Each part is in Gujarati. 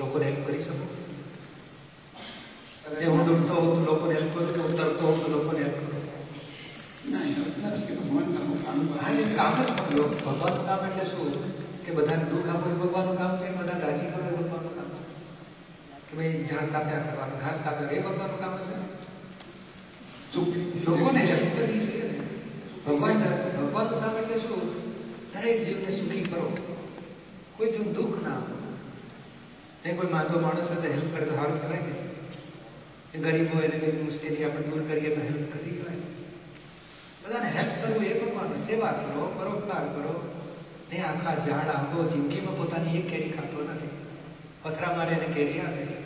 લોકોને હેલ્પ કરી શકું? હું ડૂબતો હોઉં તો લોકોને હેલ્પ કરું કે હું તરતો હોઉં તો લોકોને હેલ્પ કરું? ભગવાનનું કામ જ ભગવાનનું કામ એટલે શું કે બધાને દુઃખ આપવું એ ભગવાનનું કામ છે, બધાને રાજી કરવું એ ભગવાનનું કામ છે. કે ભાઈ ઝાડ કાપ્યા કરવાનું, ઘાસ કાપ્યા એ ભગવાનનું કામ હશે. લોકોને હેલ્પ કરવી જોઈએ ને. ભગવાનનું કામ એટલે શું? દરેક જીવને સુખી કરો, કોઈ જીવ દુઃખ ના આપો. નહીં કોઈ માંદો માણસ હોય તો હેલ્પ કરે તો સારું કહેવાય કે ગરીબ હોય એને કઈ મુશ્કેલી આપણે દૂર કરીએ તો હેલ્પ કરી કહેવાય. બધાને હેલ્પ કરવું એ ભગવાનની સેવા કરો, પરોપકાર કરો. ને આખા ઝાડ આંબો જિંદગીમાં પોતાની એક કેરી ખાતો નથી, પથરા મારે એને કેરી આપે છે.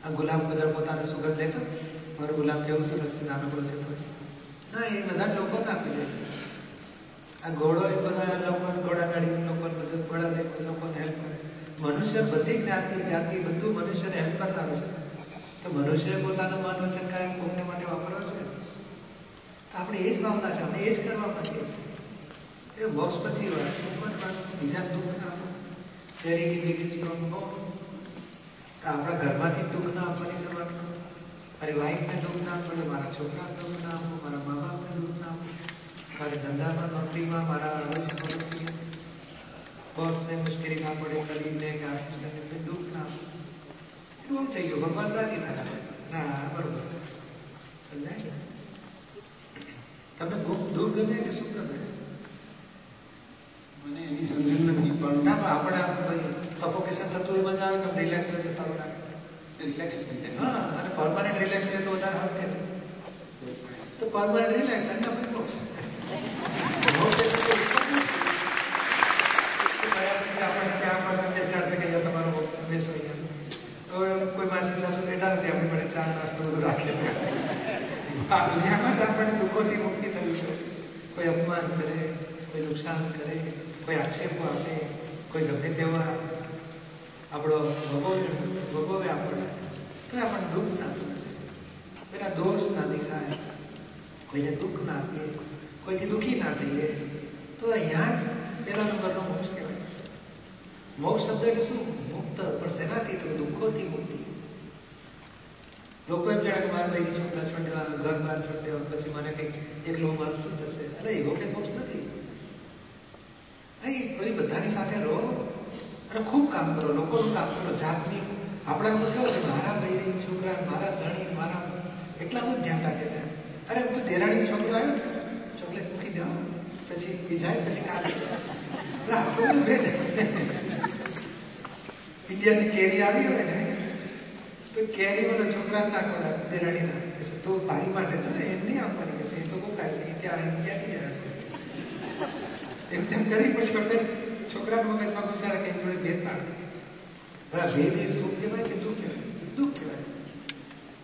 આ ગુલાબ બધા પોતાને સુગંધ લેતો, મારું ગુલાબ કેવું સરસ છે, નાનકડો છે તો ના, એ બધા લોકોને આપી દે છે. આ ઘોડો એ બધા લોકો ઘોડા ગાડી લોકોને બધું ઘોડા લોકોને હેલ્પ કરે. મનુષ્ય બધી જ્ઞાતિ જાતિ બધું મનુષ્યને હેલ્પ કરનારું છે. તો મનુષ્ય પોતાનું મન વચન કાંઈ કોઈને માટે વાપરવા છે. તો આપણે એ જ ભાવના છે, આપણે એ જ કરવા માંગીએ છીએ. એ મોક્ષ પછી હોય બીજા દુઃખ ના આપો. Charity begins from home. તો આપણા ઘરમાંથી દુઃખ ના આપવાની શરૂઆત કરો. મારી વાઈફને દુઃખ ના પડે, મારા છોકરાને દુઃખ ના આપો, મારા મા બાપને દુઃખ ના આપો, મારા ધંધામાં નોકરીમાં મારા અડોશી બોસને મુશ્કેલી ના પડે, કલીગને કે આસિસ્ટન્ટને દુઃખ ના આપો. એટલું થઈ ગયું, ભગવાન રાજી થાય. ના બરોબર છે, સમજાય? તમને દુઃખ ગમે કે સુખ ગમે? મને એની સમજણ નથી, પણ ના પણ આપણે સફોકેશન થતું એ મજા આવે કે રિલેક્સ હોય તો સારું લાગે. રિલેક્સેશન હા, અને પરમાનન્ટ રિલેક્સ રહે તો વધારે સારું કે તો પરમાનન્ટ રિલેક્સ અને આપણે મોક્ષ આપણને ત્યાં બેસાડશે કે તમારો મોક્ષ બેસો અહીંયા. કોઈ માસી સાસુ બેઠા નથી, આપણી માટે ચા નાસ્તો બધું રાખી લે. આ દુનિયામાં જ આપણને દુઃખોથી મુક્તિ થવી છે. કોઈ અપમાન કરે, કોઈ નુકસાન કરે, કોઈ આક્ષેપો આપે, કોઈ ગમે તેવા આપણો ભોગવે આપણે, તો આપણને દુઃખ ના થવું જોઈએ. પેલા દોષ ના દેખાય, કોઈને દુઃખ ના આપીએ, કોઈથી દુઃખી ના થઈએ, તો અહીંયા જ પહેલા નંબરનો મોક્ષ કહેવાય. મોક્ષ શબ્દ એટલે શું? મુક્ત. પણ શેનાથી? તો દુઃખોથી મુક્તિ. લોકો એમ જાણે કે મારા ભાઈની છોકરા છોડી દેવાના, ઘર બહાર છોડી દેવાનું, પછી મને કંઈક એકલું મારું શું થશે? અરે એવો કંઈ મોક્ષ નથી. અહીં કોઈ બધાની સાથે રહો અને ખૂબ કામ કરો, લોકોનું કામ કરો, જાતની. આપણા તો કેવું છે, મારા ભાઈ છોકરા, મારા ધણી, મારા એટલા બધું ધ્યાન રાખે છે. અરે તું ડેરાણી છોકરો આવ્યો તો ચોકલેટ મૂકી દો, પછી એ જાય, પછી કાઢ આપણું ભેદ. ઇન્ડિયાથી કેરી આવી હોય ને તો કેરી વાળો છોકરા ના ખોડા, ડેરાણી ના કહેશે તો ભાઈ માટે જો ને એમ નહીં આપવાની કહેશે, એ તો કોકાય છે, એ ત્યાં ઇન્ડિયાથી આવ્યા છે. એમ તેમ કરી પછી આપણે છોકરાના મગજમાં ઘુસાડે કે જોડે ભેદ પાડે. હવે ભેદ એ સુખ કહેવાય કે દુઃખ કહેવાય? દુઃખ કહેવાય.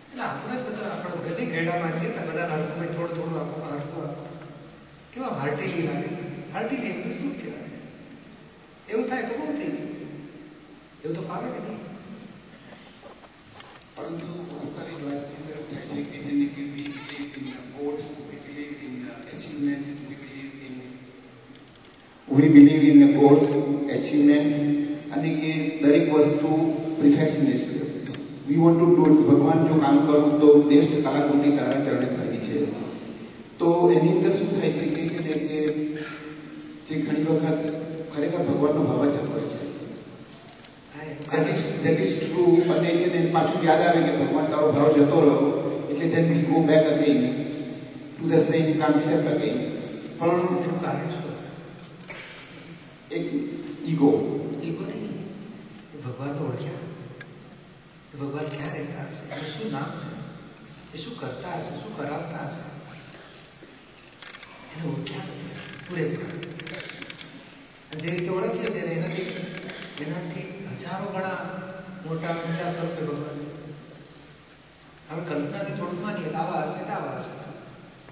એટલે આપણે જ બધા આપણે ગધી ઘેડામાં છીએ તો બધાને હરખું ભાઈ થોડું થોડું આપો, હરખું આપો, કેવા હાર્ટીલી લાગે. હાર્ટીલી એમ તો સુખ કહેવાય. એવું થાય તો બહુ થઈ ગયું. એવું તો ફાવે કે નહીં? પરંતુ વાસ્તવિક વાતની અંદર એવું થાય છે કે જેને કે વી believe in goals, V believe in achievement, V believe in goals, achievements, અને કે દરેક વસ્તુ perfectionist. We want to do. ભગવાન જો કામ કરું તો બેસ્ટ કલાકૃતિ તારા ચરણે થવી છે. તો એની અંદર શું થાય છે કે જે ઘણી વખત ખરેખર ભગવાનનો ભાવ જ જતો રહે છે. That is true. અને છે ને પાછું યાદ આવે કે ભગવાન તારો ભાવ જતો રહ્યો એટલે then we go back again to the same concept again. પણ એનું કારણ શું હશે? એક ઈગો નહીં, એ ભગવાનને ઓળખ્યા, એ ભગવાન ક્યાં રહેતા હશે, એનું શું નામ છે, એ શું કરતા હશે, શું કરાવતા હશે, એને ઓળખ્યા નથી પૂરેપૂરા. જે રીતે ઓળખીએ છીએ એનાથી હજારો ગણા મોટા ઊંચા સ્વરૂપે ભગવાન છે. આપણે કલ્પનાથી થોડુંક માનીએ આવા હશે તો આવા હશે,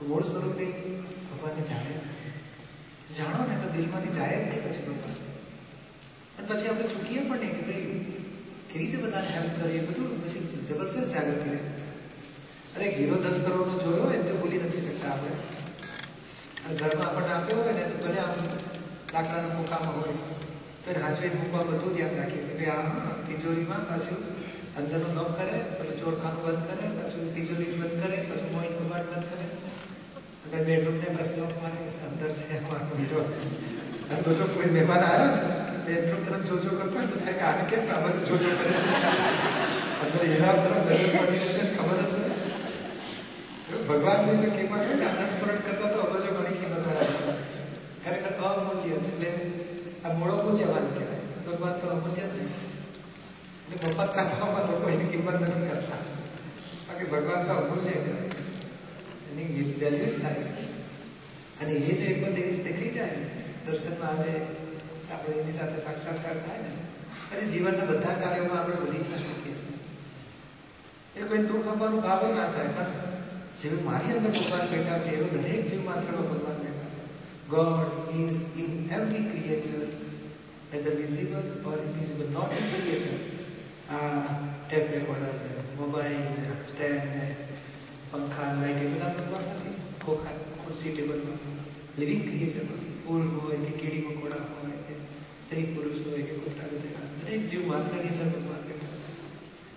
મૂળ સ્વરૂપે ભગવાનને જાણે નથી. જાણો ને તો દિલમાંથી જાય જ નહીં પછી ભગવાન. અને પછી આપણે ચૂકીએ પણ નહીં કે ભાઈ કેવી રીતે બધાને હેલ્પ કરીએ, બધું પછી જબરજસ્ત જાગૃતિ રહે. અરે હીરો 10 કરોડનો જોયો હોય તો ભૂલી નથી શકતા આપણે. અને ઘરમાં આપણને આપ્યો હોય ને તો ભલે આમ લાકડાના પોકામાં હોય તો એને હાજરી મૂકવા બધું ધ્યાન રાખીએ છીએ કે આ તિજોરીમાં પાછું અંદરનું લોક કરે, પછી ચોરખાનું બંધ કરે, પછી તિજોરી બંધ કરે, પછી મોઈન કબાટ બંધ કરે, અને બેડરૂમને પછી લોક મારે કે અંદર છે અમારો હીરો. અને તો કોઈ મહેમાન આવ્યો ને બેડરૂમ તરફ જોજો કરતો હોય તો થાય કે આને કેમ આ બાજુ જોજો કરે છે, અંદર હીરા તરફ નજર પડી હશે ખબર હશે. ભગવાનની જે કિંમત હોય ને અનાસ્મરણ કરતા તો અબજો ઘણી કિંમત વાળા છે, ખરેખર અમૂલ્ય છે. એટલે આ મૂળો મૂલ્યવાન કહેવાય, ભગવાન તો અમૂલ્ય જ નહીં. એટલે મફત રાખવામાં લોકો એની કિંમત નથી કરતા, બાકી ભગવાન તો અમૂલ્ય કહેવાય, એની વેલ્યુ જ થાય. અને એ જો એક દિવસ દેખાઈ જાય દર્શનમાં આવે, આપણે એની સાથે સાક્ષાત્કાર થાય ને, પછી જીવનના બધા કાર્યોમાં આપણે ભૂલી ના શકીએ. એ કોઈ દુઃખ આપવાનું ભાવ ના થાય, પણ જેવું મારી અંદર ભગવાન બેઠા છે એવું દરેક જીવ માત્રમાં ભગવાન બેઠા છે. God is in every creature, whether visible or invisible, not in creation. Tape recorder, mobile, stand, પંખા, લાઇટ એ બધા ભગવાન નથી. ખોખા, ખુરશી, ટેબલમાં, લિવિંગ ક્રિએચરમાં, ફૂલ હોય કે કીડી મકોડા હોય કે સ્ત્રી પુરુષ હોય કે કૂતરા કૂતરા, દરેક જીવ માત્રની અંદર ભગવાન બેઠા છે.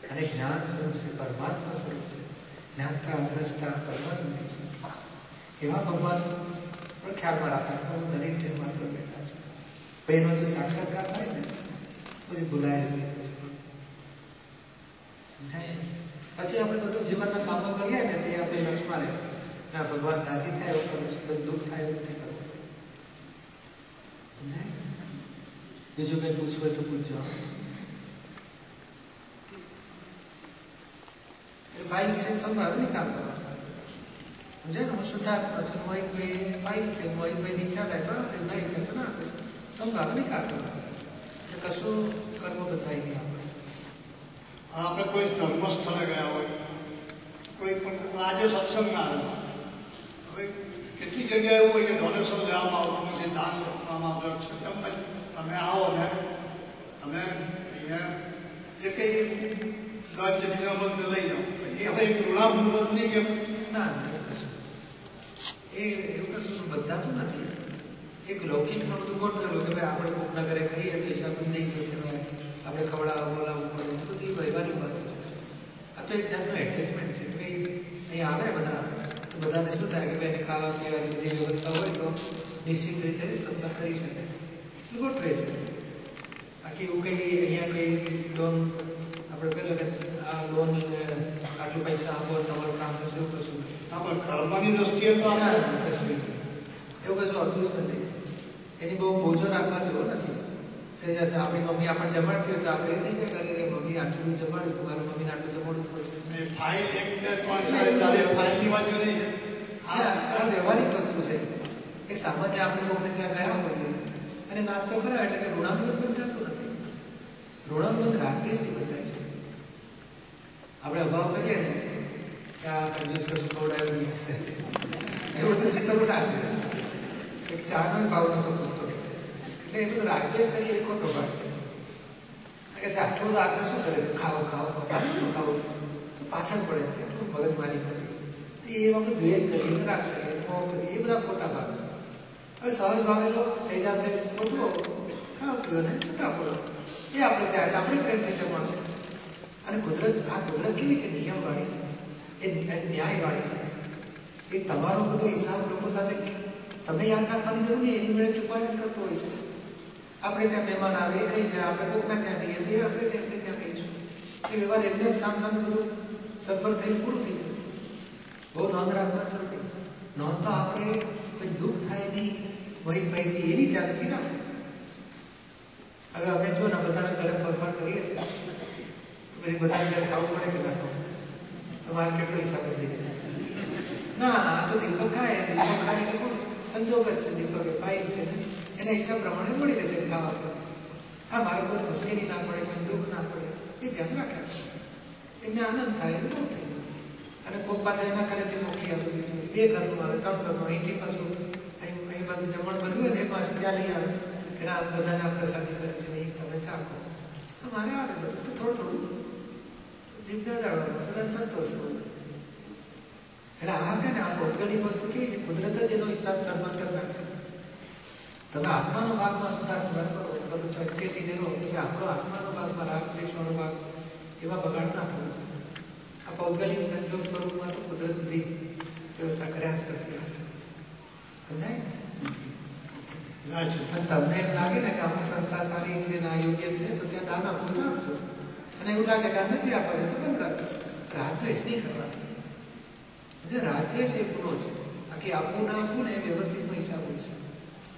અને જ્ઞાન સ્વરૂપ છે, પરમાત્મા સ્વરૂપ છે, જ્ઞાતા દ્રષ્ટા પરમાનંદી છે. એવા ભગવાન પણ ખ્યાલમાં રાખવા પણ દરેક જીવ માત્ર બેઠા છે. પણ એનો જો સાક્ષાત્કાર થાય ને પછી ભૂલાય જ નહીં. સમજાય છે? પછી આપણે બધું જીવનના કામો કરીએ ને તે આપણે લક્ષમાં રહે, ના ભગવાન રાજી થાય એવું કરવું છે, બધું દુઃખ થાય એવું નથી કરવું. સમજાય? બીજું કંઈ પૂછવું હોય તો પૂછજો. ફાઇલ છે, સંભાળ નહીં કામ કરવાનું. સમજાય ને? હું શુદ્ધાત્મા છું, મોહિતભાઈ ફાઇલ છે, મોહિતભાઈની ઈચ્છા થાય તો આપણે ભાઈ છે તો ના સંભાળ નહીં કામ કરવાનું. એટલે કશું કર્મ બધાય નહીં આપણે. આપણે કોઈ ધર્મ સ્થળે ગયા હોય, કોઈ પણ આજે સત્સંગમાં આવેલા, હવે કેટલી જગ્યાએ એવું હોય કે ડોનેશન લેવામાં આવતું નથી, દાન આપવામાં આવતું છે. એમ તમે આવો ને તમે અહીંયા જે કંઈ લંચ ડિનર બધું લઈ જાઓ, એ હવે એક ઋણામૃત નહીં કે ના એવું કશું બધા તો નથી. એક લૌકિકમાં બધું ગોઠવેલું કે ભાઈ આપણે કોકના ઘરે ખાઈએ તો હિસાબ નહીં કહેવાય, આપણે ખવડાવવા બોલાવવું પડે, બધી વ્યવહારિક વાતો છે. આ તો એક જાતનું એડજસ્ટમેન્ટ છે. ભાઈ અહીંયા આવે બધા તો બધાને શું થાય કે ભાઈ એને ખાવા પીવાની બધી વ્યવસ્થા હોય તો નિશ્ચિત રીતે સત્સંગ કરી શકે, ગોઠવે છે. બાકી એવું કંઈ અહીંયા કંઈ લોન આપણે પહેલાં કે આ લોન આટલું પૈસા આપો તમારું કામ થશે એવું કશું નથી. આપણે કર્મની દ્રષ્ટિએ તો કશું એવું કશું હોતું જ નથી. એની બહુ બોજો રાખવા જેવો નથી. સહેજ આપણી મમ્મી આપણને જમાડતી હોય તો આપણે એ થઈ જાય કરે રે મમ્મી આટલું જમાડ્યું તો મારી મમ્મીને આટલું જમાડવું જ પડશે. ફાઇલ 1 2 3 ફાઇલની વાત નહીં. આ વ્યવહારિક વસ્તુ છે. એક સામાન્ય આપણે કોઈને ત્યાં ગયા હોઈએ અને નાસ્તો કરાય એટલે કે ઋણાનુબંધ બંધાતું નથી. ઋણાનુબંધ રાગદેશથી બંધાય છે. આપણે અભાવ કરીએ ને કે આ કંજૂસ કશું ખવડાવ્યું નહીં હશે એવું બધું ચિત્તવું ના છે. એક ચાનો ભાવ નતો પૂછતો કહેશે એટલે એ બધું રાગદેશ કરીએ એ ખોટો ભાગ છે. કે આટલો બધો આગ્રહ શું કરે છે? ખાવો ખાવો ખાવું ખાવું તો પાછળ પડે છે, એટલું મગજમારી પડે તો એ વખત દ્વેષ કરીએ, રાગ કરીએ, મોહ કરીએ, એ બધા ખોટા ભાગ. હવે સહજ ભાવેલો સહેજા સહેજ ખોટો ખાવ પીવો ને છૂટા પડો એ આપણે ત્યાં આપણે પ્રેમથી જમવાનું. અને કુદરત કેવી છે? નિયમવાળી છે, એ ન્યાયવાળી છે. એ તમારો બધો હિસાબ લોકો સાથે તમે યાદ રાખવાની જરૂર નહીં, એની મેળે ચૂકવાના જ કરતો હોય છે. આપણે ત્યાં મહેમાન આવે એ કહી જાય, આપણે કોકના ત્યાં જઈએ તો એ આપણે ત્યાં કહીશું. એ વ્યવહાર એમને સામે બધું સફળ થઈને પૂરું થઈ જશે. બહુ નોંધ રાખવા જરૂર નહીં. નોંધ તો આપણે કોઈ દુઃખ થાય નહીં વહીથી એની જાગૃતિ રાખો. હવે અમે જો ને બધાના ઘરે ફરફર કરીએ છીએ તો પછી બધાને ઘરે ખાવું પડે કે ના ખાવું? તમારે કેટલો હિસાબ થઈ જાય? ના આ તો દીપક ખાય એટલે કોણ સંજોગ જ છે. દીપક એ ફાઇલ છે ને એના હિસાબ પ્રમાણે મળી રહેશે ખાવા પર. હા મારે કોઈ મુશ્કેલી ના પડે, કોઈ દુઃખ ના પડે એ ધ્યાન રાખ્યા એમને આનંદ થાય એ બહુ થઈ ગયું. અને કોક પાછા એના ઘરેથી મોકલી આપ્યું બીજું 2 ઘરનું આવે 3 ઘરનું, અહીંથી પાછું અહીં બધું જમણ બન્યું હોય ને એ પાછું ત્યાં લઈ આવે કે ના બધાને આ પ્રસાદી કરે છે એ તમે ચાખો. મારે આવે બધું તો થોડું જીભને અડાડવાનું, બધા સંતોષ થવો. એટલે આ કે ને આ ભૌગોલિક વસ્તુ કેવી છે? કુદરત જ એનો હિસાબ સરભર કરનાર છે. તમે આત્માનો ભાગમાં સુધાર કરો અથવા તો ચેતી દેવો કે આપણો આત્માનો ભાગ રાગ દ્વેષવાળો ભાગ એવા બગાડ ના થવો જોઈએ. આ પૌદ્ગલિક સંજોગ સ્વરૂપમાં તો કુદરત બધી વ્યવસ્થા કર્યા જ કરતી હશે. સમજાય ને? તમને એમ લાગે ને કે અમુક સંસ્થા સારી છે ને આ યોગ્ય છે તો ત્યાં દાન આપવું ના આપજો. અને એવું લાગે કે નથી આપવા છે તો બંધ રાખજો. રાગદ્વેષ નહીં કરવાનો. રાગદ્વેષ એ ગુનો છે. આખી આપવું ના આપવું ને એ વ્યવસ્થિત નો હિસાબ હોય છે.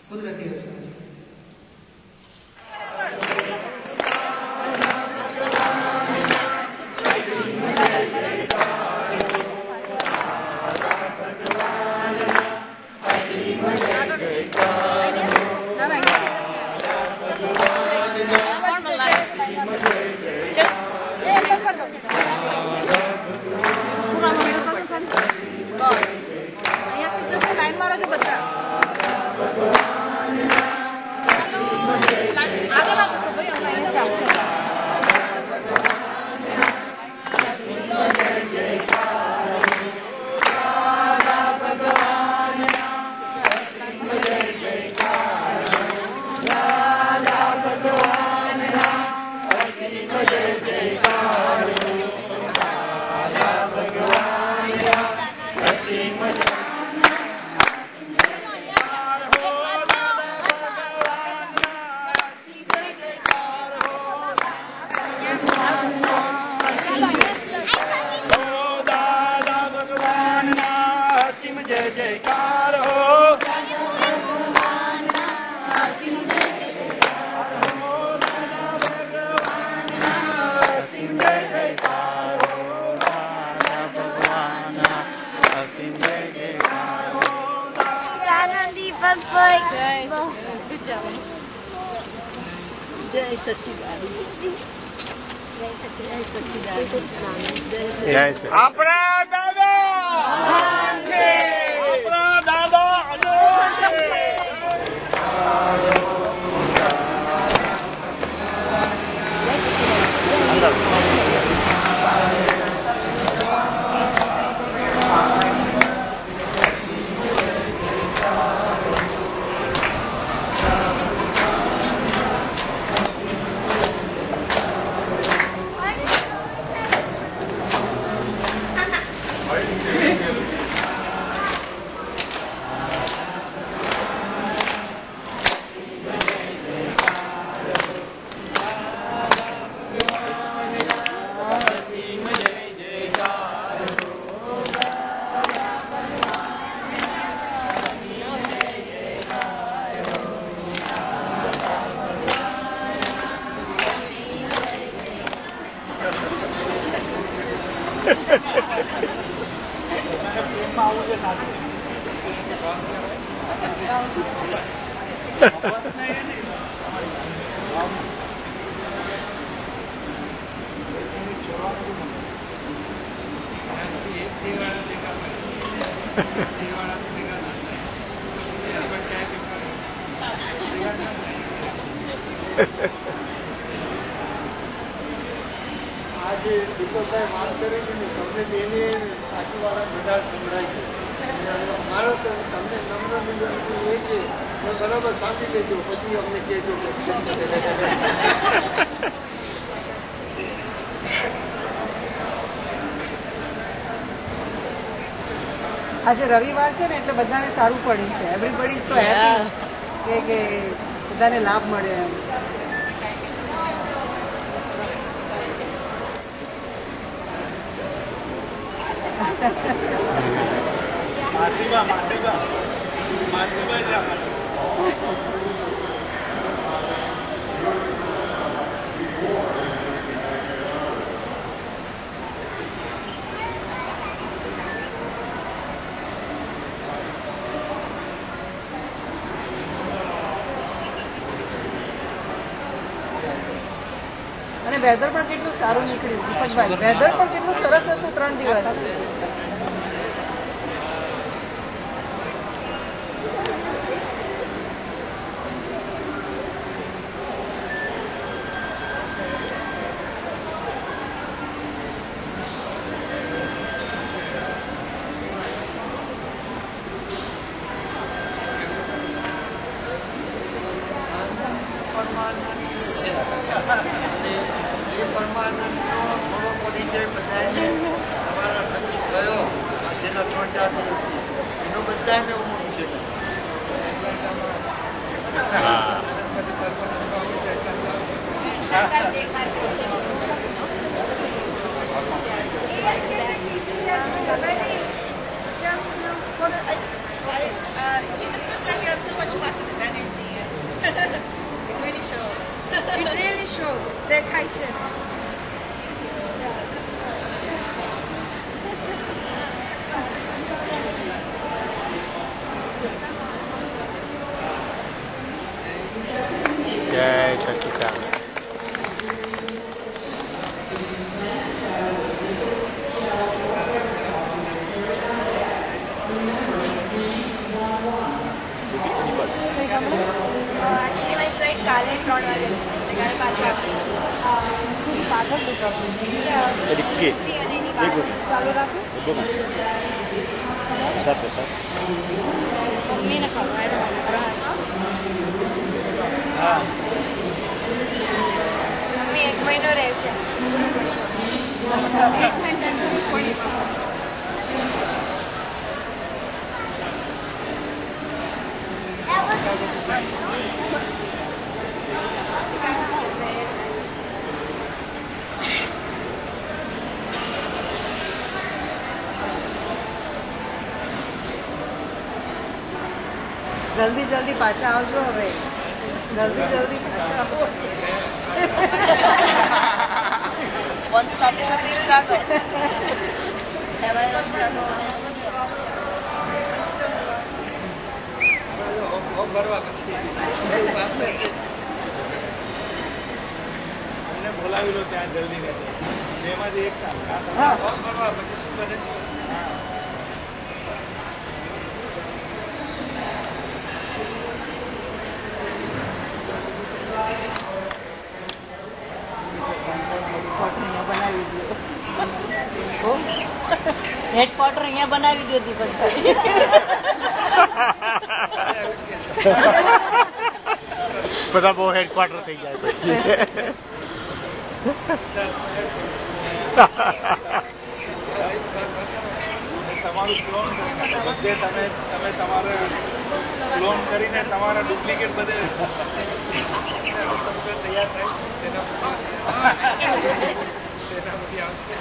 કુદરતી રચના છે. આપણા દાદા છે, આપણા દાદા આજે કિશોરભાઈ વાત કરી છે ને તમને બેને બાકીવાળા બધા સંભળાય છે. મારો તો તમને નમ્ર નિવેદન એ છે કે બરાબર સાંભળી લેજો, પછી અમને કહેજો કે આજે રવિવાર છે ને એટલે બધાને સારું પડ્યું છે. એવરીબડી સો હેપી કે બધાને લાભ મળે એમ. અને વેધર પણ કેટલું સારું નીકળ્યું દીપકભાઈ. વેધર પણ કેટલું સરસ હતું 3 દિવસ. પરમાનંદ મજા થઈ એનો બધાને ઉમંગ છે. You just look like you have so much positive energy. It really shows. It really shows. દેખાય છે. જય સચિદાનંદ. Actually, my flight કાલે 3 વાગે છે. કાલે પાછું પાછળ દુકાન ચાલુ રાખું મમ્મીને ખબર મમ્મી 1 મહિનો રહે છે. જલ્દી જલ્દી પાછા આવજો હવે જલ્દી જલ્દી પાછા આવો One stop is from Chicago. LA or Chicago. અમને બોલાવી લો ત્યાં જલ્દી ને એમાંથી એક ભરવા પછી શું કરે છે. હેડક્વાર્ટર અહીંયા બનાવી દીધી પણ બધા બહુ હેડક્વાર્ટર થઈ જાય પછી. તમારું ક્લોન બધે તમે તમારે ક્લોન કરીને તમારા ડુપ્લિકેટ બધે તૈયાર થાય. સેનાપતિ આવશે.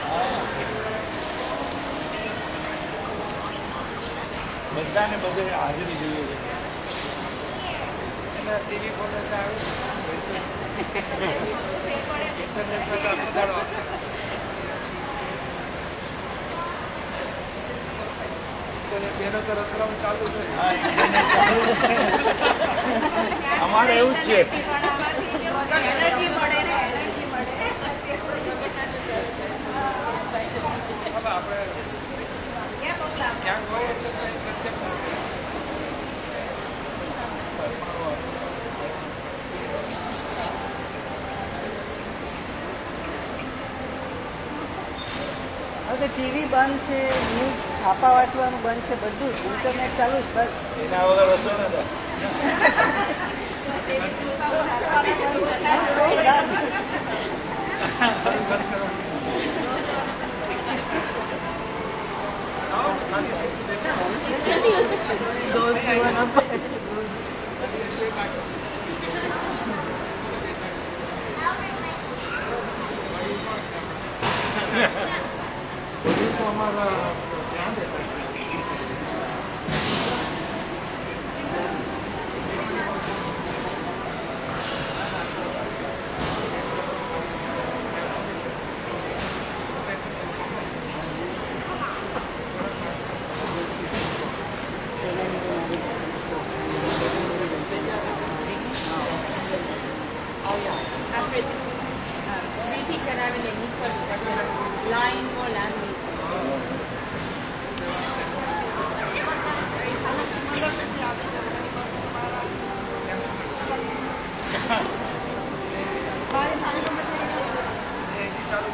બધાને બધે હાજરી જોઈએ છે. એના ટીવી પર આવે ઇન્ટરનેટ પર બધાડો બેનો તો રસોડામાં ચાલુ છે. અમારે એવું જ છે. આપણે ક્યાંક હોય એટલે હવે ટીવી બંધ છે ન્યૂઝ છાપા વાંચવાનું બંધ છે બધું જ ઇન્ટરનેટ ચાલુ જ બસ એના વગર રસોઈ ન line or language. ચાલુ